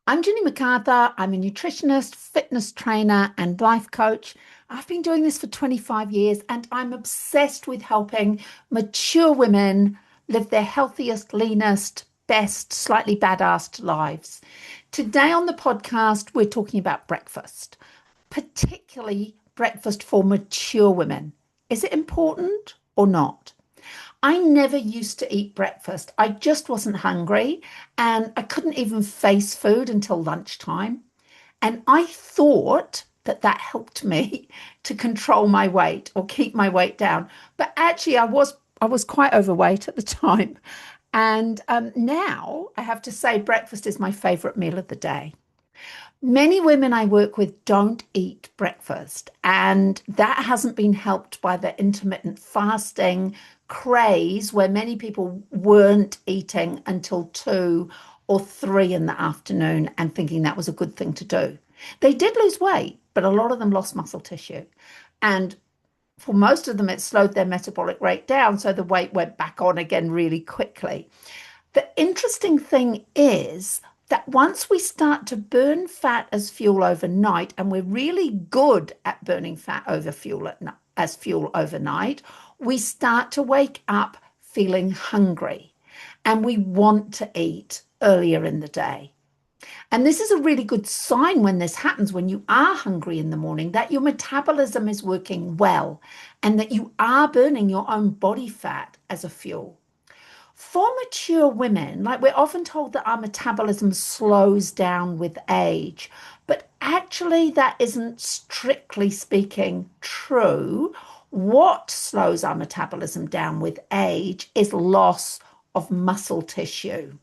I'm Ginny McArthur. I'm a nutritionist, fitness trainer, and life coach. I've been doing this for 25 years and I'm obsessed with helping mature women live their healthiest, leanest, best, slightly badassed lives. Today on the podcast, we're talking about breakfast, particularly breakfast for mature women. Is it important or not? I never used to eat breakfast. I just wasn't hungry and I couldn't even face food until lunchtime. And I thought that that helped me to control my weight or keep my weight down. But actually, I was quite overweight at the time. And now I have to say, breakfast is my favorite meal of the day. Many women I work with don't eat breakfast, and that hasn't been helped by the intermittent fasting craze where many people weren't eating until 2 or 3 in the afternoon and thinking that was a good thing to do. They did lose weight, but a lot of them lost muscle tissue. And for most of them, it slowed their metabolic rate down, so the weight went back on again really quickly. The interesting thing is that once we start to burn fat as fuel overnight, and we're really good at burning fat over fuel as fuel overnight, we start to wake up feeling hungry and we want to eat earlier in the day. And this is a really good sign when this happens, when you are hungry in the morning, that your metabolism is working well and that you are burning your own body fat as a fuel. For mature women, like we're often told that our metabolism slows down with age, but actually that isn't strictly speaking true. What slows our metabolism down with age is loss of muscle tissue.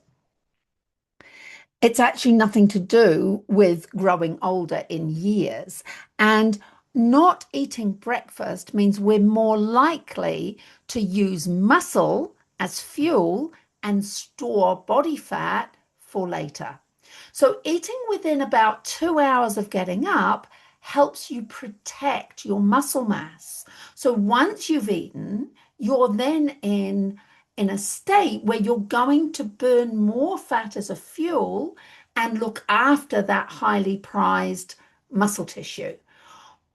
It's actually nothing to do with growing older in years. And not eating breakfast means we're more likely to use muscle as fuel and store body fat for later. So, eating within about 2 hours of getting up helps you protect your muscle mass. So, once you've eaten, you're then in a state where you're going to burn more fat as a fuel and look after that highly prized muscle tissue.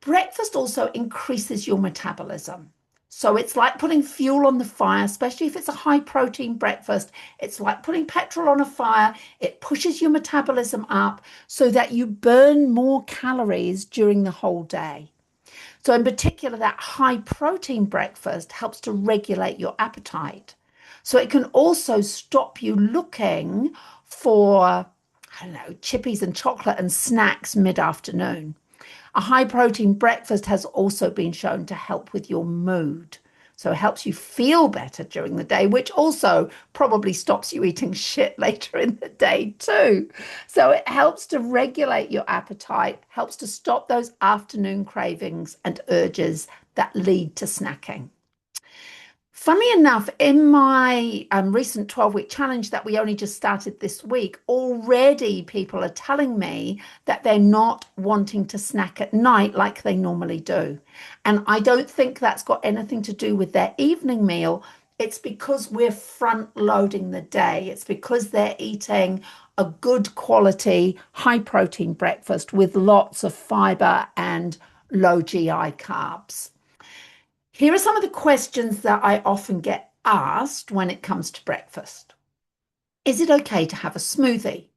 Breakfast also increases your metabolism. So it's like putting fuel on the fire, especially if it's a high protein breakfast. It's like putting petrol on a fire. It pushes your metabolism up so that you burn more calories during the whole day. So, in particular, that high protein breakfast helps to regulate your appetite. So, it can also stop you looking for, I don't know, chippies and chocolate and snacks mid afternoon. A high protein breakfast has also been shown to help with your mood. So it helps you feel better during the day, which also probably stops you eating shit later in the day too. So it helps to regulate your appetite, helps to stop those afternoon cravings and urges that lead to snacking. Funny enough, in my recent 12-week challenge that we only just started this week, already people are telling me that they're not wanting to snack at night like they normally do. And I don't think that's got anything to do with their evening meal. It's because we're front loading the day. It's because they're eating a good quality, high protein breakfast with lots of fiber and low GI carbs. Here are some of the questions that I often get asked when it comes to breakfast. Is it okay to have a smoothie?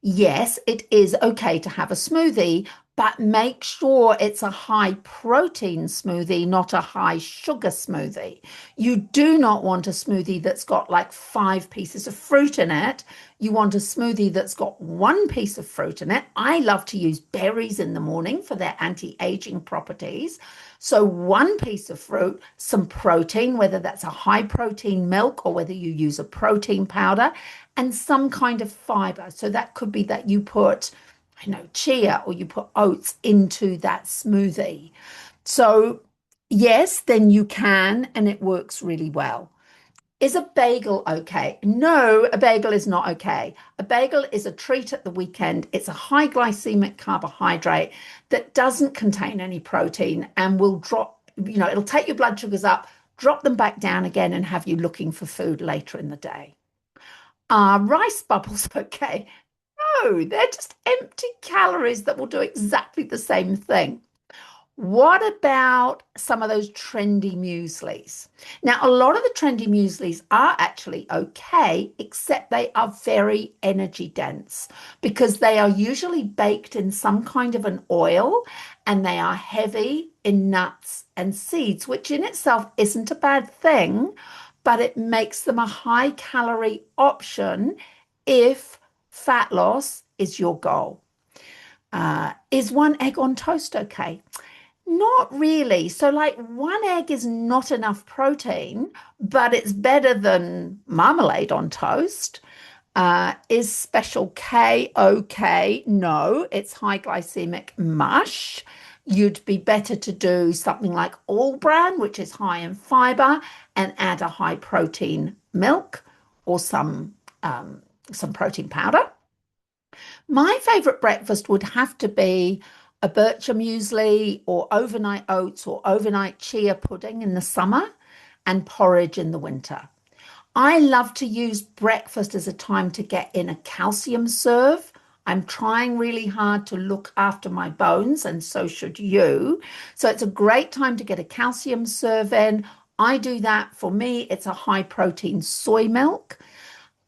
Yes, it is okay to have a smoothie, but make sure it's a high protein smoothie, not a high sugar smoothie. You do not want a smoothie that's got like 5 pieces of fruit in it. You want a smoothie that's got 1 piece of fruit in it. I love to use berries in the morning for their anti-aging properties. So 1 piece of fruit, some protein, whether that's a high protein milk or whether you use a protein powder, and some kind of fiber. So that could be that you put, chia or you put oats into that smoothie. So yes, then you can, and it works really well. Is a bagel okay? No, a bagel is not okay. A bagel is a treat at the weekend. It's a high glycemic carbohydrate that doesn't contain any protein and will drop, it'll take your blood sugars up, drop them back down again, and have you looking for food later in the day. Are rice bubbles okay? No, they're just empty calories that will do exactly the same thing. What about some of those trendy mueslis? Now, a lot of the trendy mueslis are actually okay, except they are very energy dense because they are usually baked in some kind of an oil and they are heavy in nuts and seeds, which in itself isn't a bad thing, but it makes them a high calorie option if fat loss is your goal. Is one egg on toast okay? Not really. So, like, one egg is not enough protein, but it's better than marmalade on toast. Is Special K okay? No, it's high glycemic mush. You'd be better to do something like all bran, which is high in fiber, and add a high protein milk or some protein powder. My favorite breakfast would have to be a bircher muesli or overnight oats or overnight chia pudding in the summer and porridge in the winter. I love to use breakfast as a time to get in a calcium serve. I'm trying really hard to look after my bones, and so should you. So it's a great time to get a calcium serve in. I do that. For me, it's a high protein soy milk.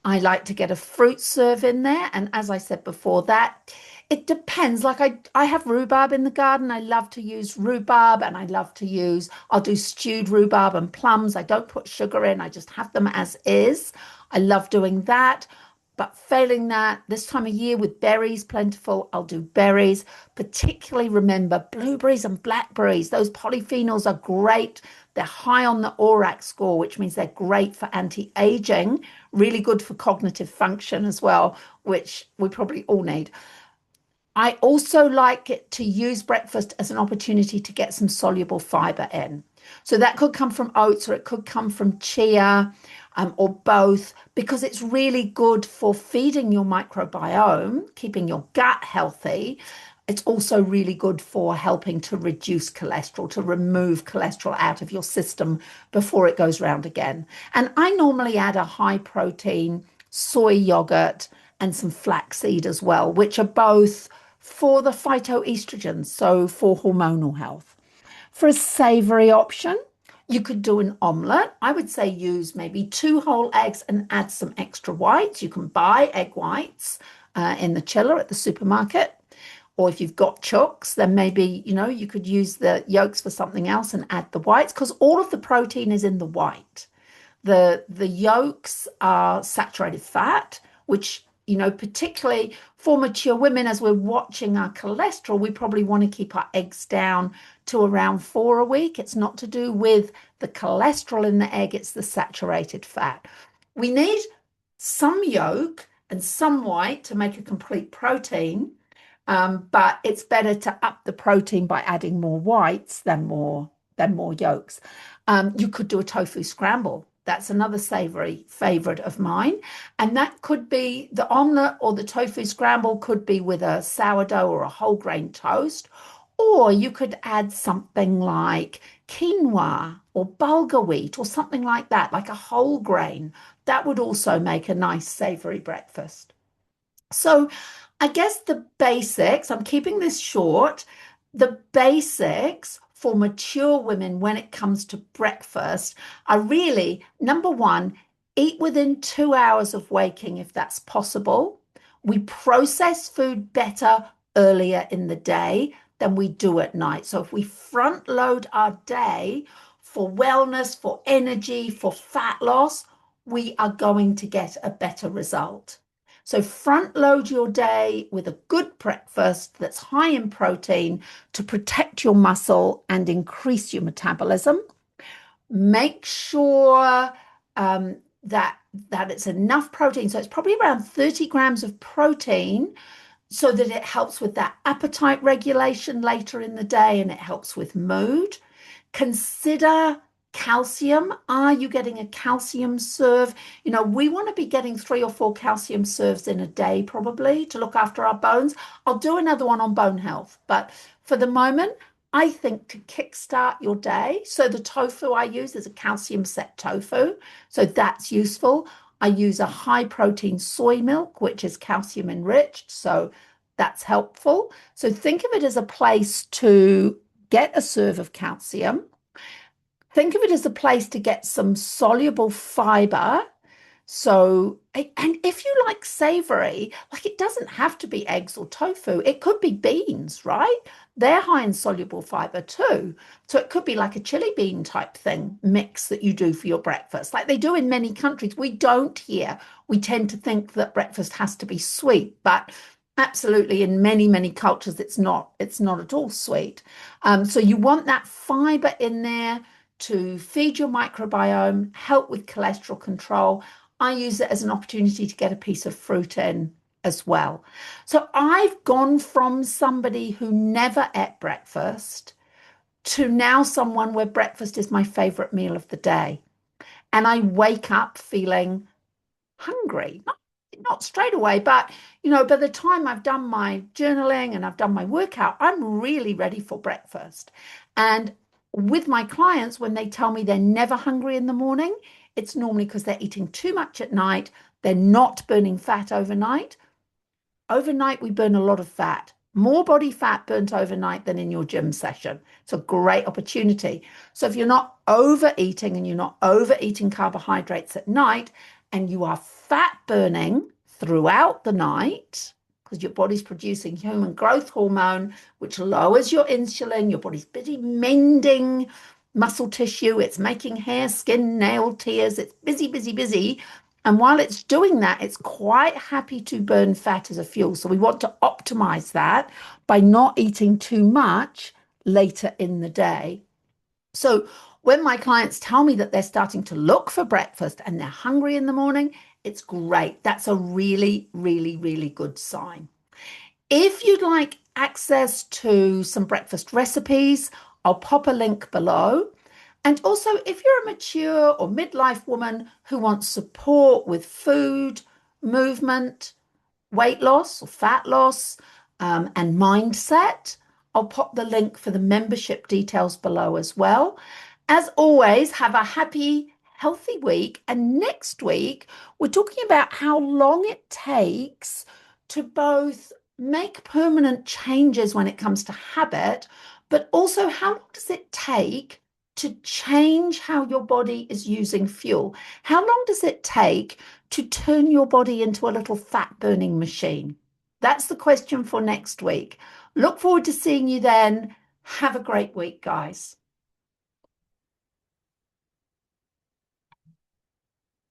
I like to get a fruit serve in there. And as I said before, that it depends. Like I have rhubarb in the garden. I love to use rhubarb and I love to use, I'll do stewed rhubarb and plums. I don't put sugar in, I just have them as is. I love doing that. But failing that, this time of year with berries plentiful, I'll do berries. Particularly remember blueberries and blackberries. Those polyphenols are great. They're high on the ORAC score, which means they're great for anti-aging, really good for cognitive function as well, which we probably all need. I also like it to use breakfast as an opportunity to get some soluble fiber in. So that could come from oats or it could come from chia or both, because it's really good for feeding your microbiome, keeping your gut healthy. It's also really good for helping to reduce cholesterol, to remove cholesterol out of your system before it goes round again. And I normally add a high protein soy yogurt and some flaxseed as well, which are both for the phytoestrogens, so for hormonal health. For a savory option, you could do an omelette. I would say use maybe two whole eggs and add some extra whites. You can buy egg whites in the chiller at the supermarket. Or if you've got chooks, then maybe, you could use the yolks for something else and add the whites because all of the protein is in the white. The yolks are saturated fat, which, particularly for mature women, as we're watching our cholesterol, we probably want to keep our eggs down to around 4 a week. It's not to do with the cholesterol in the egg, it's the saturated fat. We need some yolk and some white to make a complete protein, but it's better to up the protein by adding more whites than more yolks. You could do a tofu scramble. That's another savory favorite of mine. And that could be the omelette or the tofu scramble could be with a sourdough or a whole grain toast. Or you could add something like quinoa or bulgur wheat or something like that, like a whole grain. That would also make a nice savory breakfast. So I guess the basics, I'm keeping this short, the basics for mature women when it comes to breakfast are really number one, eat within 2 hours of waking if that's possible. We process food better earlier in the day than we do at night. So if we front load our day for wellness, for energy, for fat loss, we are going to get a better result. So front load your day with a good breakfast that's high in protein to protect your muscle and increase your metabolism. Make sure that it's enough protein. So it's probably around 30 grams of protein so that it helps with that appetite regulation later in the day and it helps with mood. Consider calcium. Are you getting a calcium serve? We want to be getting 3 or 4 calcium serves in a day, probably, to look after our bones. I'll do another one on bone health, but for the moment, I think to kickstart your day. So the tofu I use is a calcium set tofu. So that's useful. I use a high protein soy milk, which is calcium enriched. So that's helpful. So think of it as a place to get a serve of calcium. Think of it as a place to get some soluble fiber. So, and if you like savory, like it doesn't have to be eggs or tofu, it could be beans, right? They're high in soluble fiber too. So it could be like a chili bean type thing mix that you do for your breakfast, like they do in many countries. We don't here. We tend to think that breakfast has to be sweet, but absolutely in many, many cultures, it's not at all sweet. So you want that fiber in there to feed your microbiome, help with cholesterol control. I use it as an opportunity to get a piece of fruit in as well. So I've gone from somebody who never ate breakfast to now someone where breakfast is my favorite meal of the day. And I wake up feeling hungry. Not straight away, but by the time I've done my journaling and I've done my workout, I'm really ready for breakfast. And with my clients, when they tell me they're never hungry in the morning, it's normally because they're eating too much at night. They're not burning fat overnight. Overnight, we burn a lot of fat, more body fat burnt overnight than in your gym session. It's a great opportunity. So if you're not overeating and you're not overeating carbohydrates at night, and you are fat burning throughout the night, because your body's producing human growth hormone, which lowers your insulin, your body's busy mending muscle tissue, it's making hair, skin, nail tears, it's busy, busy, busy. And while it's doing that, it's quite happy to burn fat as a fuel. So we want to optimize that by not eating too much later in the day. So when my clients tell me that they're starting to look for breakfast and they're hungry in the morning, it's great. That's a really, really, really good sign. If you'd like access to some breakfast recipes, I'll pop a link below. And also, if you're a mature or midlife woman who wants support with food, movement, weight loss or fat loss, and mindset, I'll pop the link for the membership details below as well. As always, have a happy, healthy week. And next week, we're talking about how long it takes to both make permanent changes when it comes to habit, but also how long does it take to change how your body is using fuel? How long does it take to turn your body into a little fat burning machine? That's the question for next week. Look forward to seeing you then. Have a great week, guys.